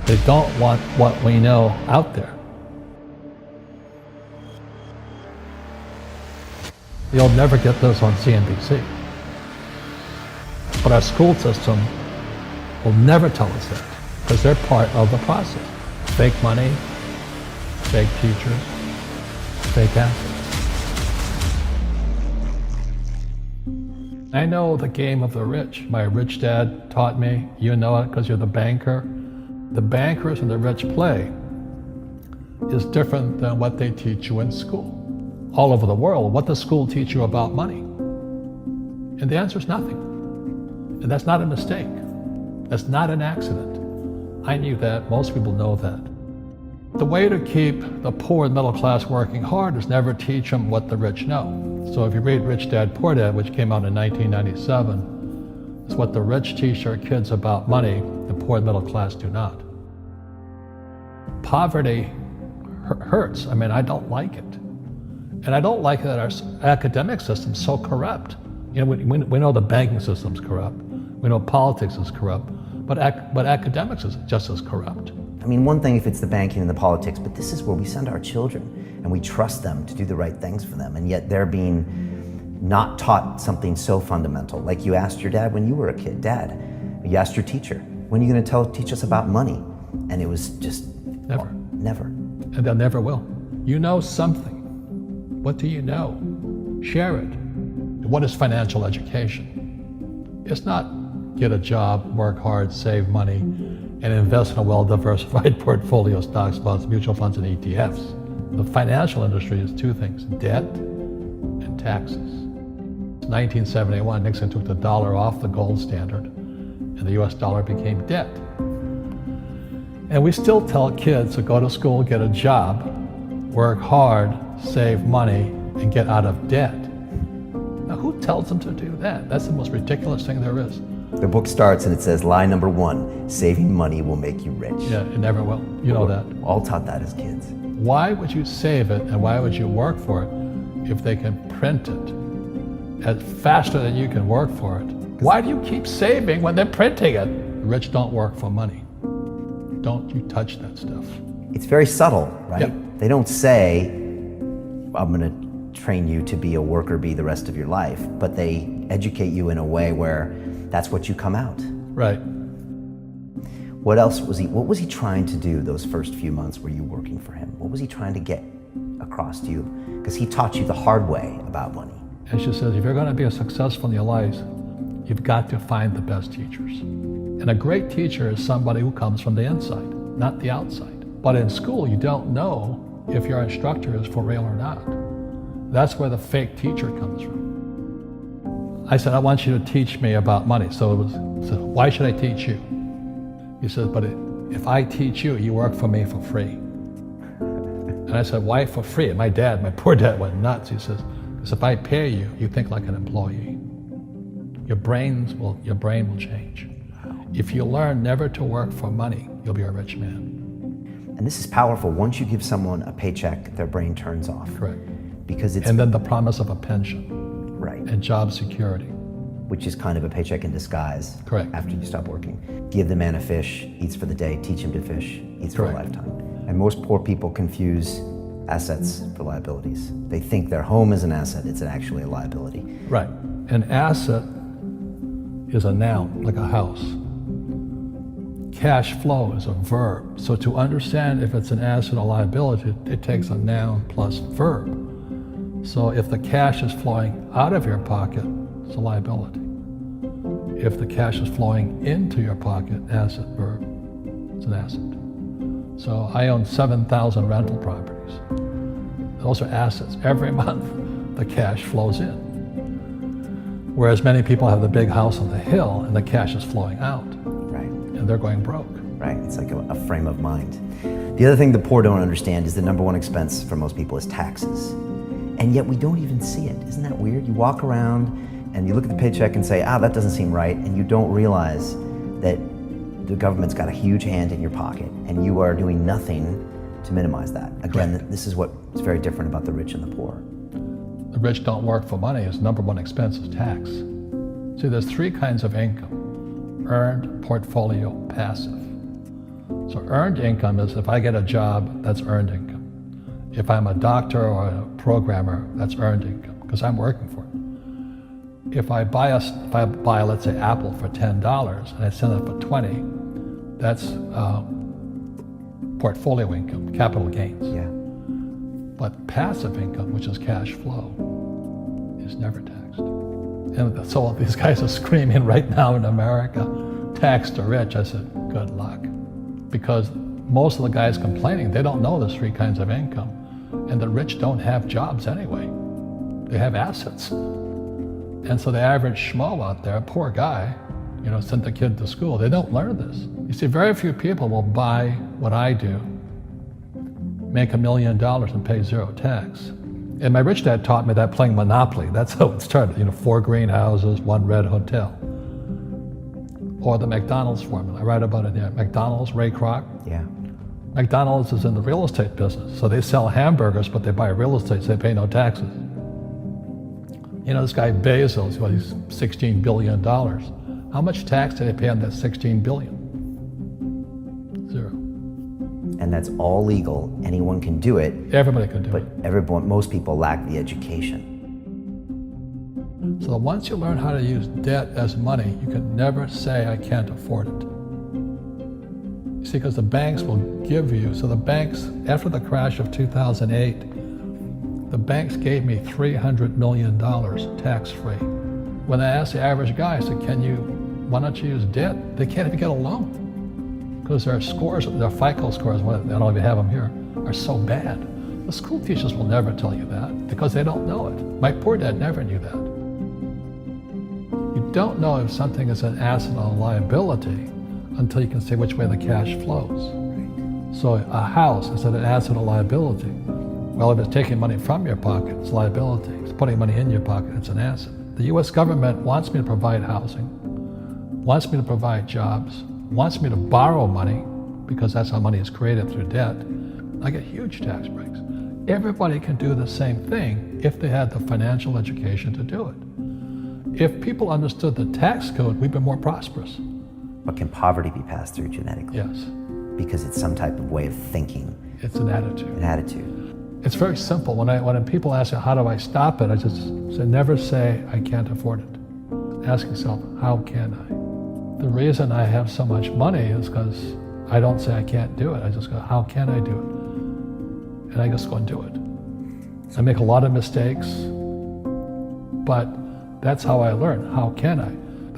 They don't want what we know out there. You'll never get this on CNBC. But our school system will never tell us that, because they're part of the process. Fake money, fake teachers, fake assets. I know the game of the rich. My rich dad taught me. You know it because you're the banker. The bankers and the rich play is different than what they teach you in school. All over the world, what does school teach you about money? And the answer is nothing. And that's not a mistake. That's not an accident. I knew that. Most people know that. The way to keep the poor and middle class working hard is never teach them what the rich know. So if you read Rich Dad, Poor Dad, which came out in 1997, it's what the rich teach their kids about money, the poor and middle class do not. Poverty hurts. I mean, I don't like it. And I don't like that our academic system's so corrupt. You know, we know the banking system's corrupt. We know politics is corrupt. But academics is just as corrupt. I mean, one thing if it's the banking and the politics, but this is where we send our children and we trust them to do the right things for them, and yet they're being not taught something so fundamental. Like you asked your dad when you were a kid, Dad, you asked your teacher, when are you going to teach us about money? And it was just never. Well, never. And they'll never will. You know something. What do you know? Share it. What is financial education? It's not get a job, work hard, save money, and invest in a well-diversified portfolio of stocks, bonds, mutual funds, and ETFs. The financial industry is two things, debt and taxes. In 1971, Nixon took the dollar off the gold standard, and the US dollar became debt. And we still tell kids to go to school, get a job, work hard, save money, and get out of debt. Now, who tells them to do that? That's the most ridiculous thing there is. The book starts and it says, lie number 1, saving money will make you rich. Yeah, it never will. You know that. All taught that as kids. Why would you save it and why would you work for it if they can print it faster than you can work for it? Why do you keep saving when they're printing it? The rich don't work for money. Don't you touch that stuff. It's very subtle, right? Yep. They don't say, I'm going to train you to be a worker bee the rest of your life, but they educate you in a way where that's what you come out. Right. What was he trying to do those first few months were you working for him? What was he trying to get across to you? Because he taught you the hard way about money. And she says, if you're going to be successful in your life, you've got to find the best teachers. And a great teacher is somebody who comes from the inside, not the outside. But in school, you don't know if your instructor is for real or not. That's where the fake teacher comes from. I said, I want you to teach me about money. So why should I teach you? He said, but if I teach you, you work for me for free. And I said, why for free? And my poor dad went nuts. He says, because if I pay you, you think like an employee. Your brain will change. If you learn never to work for money, you'll be a rich man. And this is powerful. Once you give someone a paycheck, their brain turns off. Correct. Because it's... And then the promise of a pension. Right. And job security. Which is kind of a paycheck in disguise. Correct. After you stop working. Give the man a fish, eats for the day, teach him to fish, eats for a lifetime. And most poor people confuse assets for liabilities. They think their home is an asset, it's actually a liability. Right. An asset is a noun, like a house. Cash flow is a verb. So to understand if it's an asset or liability, it takes a noun plus verb. So if the cash is flowing out of your pocket, it's a liability. If the cash is flowing into your pocket, asset, verb, it's an asset. So I own 7,000 rental properties. Those are assets. Every month, the cash flows in. Whereas many people have the big house on the hill and the cash is flowing out. Right. And they're going broke. Right, it's like a frame of mind. The other thing the poor don't understand is the number one expense for most people is taxes. And yet we don't even see it. Isn't that weird? You walk around and you look at the paycheck and say, that doesn't seem right, and you don't realize that the government's got a huge hand in your pocket and you are doing nothing to minimize that. Again, Correct. This is what's very different about the rich and the poor. The rich don't work for money. His number one expense is tax. See, there's three kinds of income: earned, portfolio, passive. So earned income is if I get a job, that's earned income. If I'm a doctor or a programmer, that's earned income because I'm working for it. If I buy, let's say, Apple for $10 and I sell it for $20, that's portfolio income, capital gains. Yeah. But passive income, which is cash flow, is never taxed. And so these guys are screaming right now in America, tax the rich. I said, good luck. Because most of the guys complaining, they don't know there's three kinds of income. And the rich don't have jobs anyway. They have assets. And so the average schmo out there, poor guy, sent the kid to school. They don't learn this. You see, very few people will buy what I do, make $1 million and pay zero tax. And my rich dad taught me that playing Monopoly. That's how it started. 4 greenhouses, 1 red hotel. Or the McDonald's formula. I write about it here. McDonald's, Ray Kroc. Yeah. McDonald's is in the real estate business. So they sell hamburgers, but they buy real estate, so they pay no taxes. This guy Bezos, he's $16 billion. How much tax did they pay on that $16 billion? Zero. And that's all legal. Anyone can do it. Everybody can do But it. most people lack the education. So once you learn how to use debt as money, you can never say, I can't afford it. You see, because the banks will give you, so the banks, after the crash of 2008, the banks gave me $300 million tax-free. When I asked the average guy, I said, why don't you use debt? They can't even get a loan. Because their scores, their FICO scores, I don't even have them here, are so bad. The school teachers will never tell you that because they don't know it. My poor dad never knew that. You don't know if something is an asset or a liability until you can see which way the cash flows. So a house, is it an asset or liability? Well, if it's taking money from your pocket, it's liability. If it's putting money in your pocket, it's an asset. The US government wants me to provide housing, wants me to provide jobs, wants me to borrow money because that's how money is created through debt. I get huge tax breaks. Everybody can do the same thing if they had the financial education to do it. If people understood the tax code, we'd be more prosperous. But can poverty be passed through genetically? Yes. Because it's some type of way of thinking. It's an attitude. An attitude. It's very simple. When people ask me, how do I stop it? I just say, never say, I can't afford it. Ask yourself, how can I? The reason I have so much money is because I don't say I can't do it. I just go, how can I do it? And I just go and do it. I make a lot of mistakes, but that's how I learn. How can I?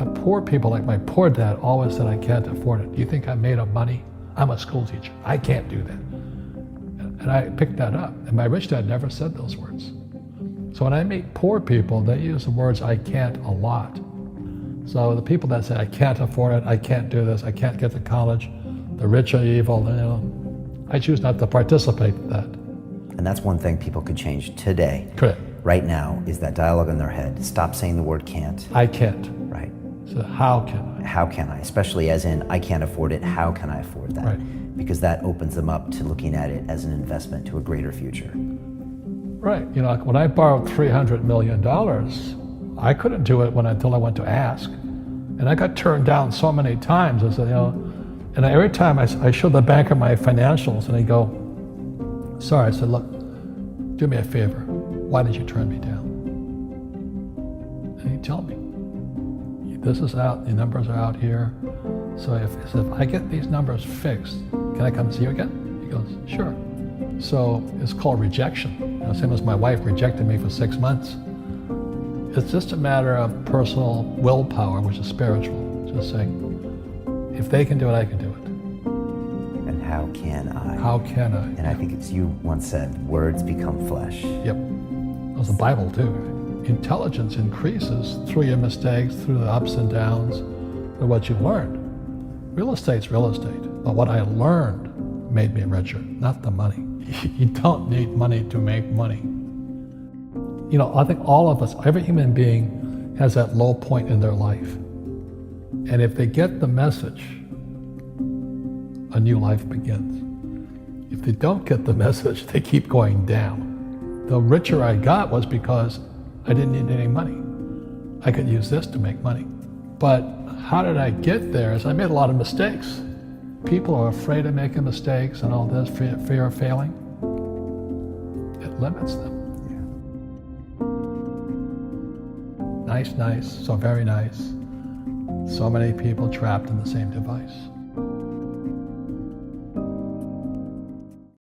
The poor people, like my poor dad, always said I can't afford it. Do you think I'm made of money? I'm a school teacher. I can't do that. And I picked that up. And my rich dad never said those words. So when I meet poor people, they use the words I can't a lot. So the people that say I can't afford it, I can't do this, I can't get to college, the rich are evil, I choose not to participate in that. And that's one thing people could change today. Correct. Right now is that dialogue in their head. Stop saying the word can't. I can't. Right. So how can I? How can I? Especially as in, I can't afford it. How can I afford that? Right. Because that opens them up to looking at it as an investment to a greater future. Right. When I borrowed $300 million, I couldn't do it until I went to ask. And I got turned down so many times. I said, and every time I showed the banker my financials and he'd go, sorry. I said, look, do me a favor. Why did you turn me down? And he'd tell me, this is out, the numbers are out here. So if I get these numbers fixed, can I come see you again? He goes, sure. So it's called rejection. Same as my wife rejected me for 6 months. It's just a matter of personal willpower, which is spiritual. Just saying, if they can do it, I can do it. And how can I? How can I? And I think it's you once said, words become flesh. Yep. That was the Bible too. Intelligence increases through your mistakes, through the ups and downs, through what you learned. Real estate's real estate, but what I learned made me richer, not the money. You don't need money to make money. I think all of us, every human being has that low point in their life. And if they get the message, a new life begins. If they don't get the message, they keep going down. The richer I got was because I didn't need any money. I could use this to make money. But how did I get there? Is I made a lot of mistakes. people are afraid of making mistakes and all this, fear of failing, it limits them. Nice, so very nice. So many people trapped in the same device.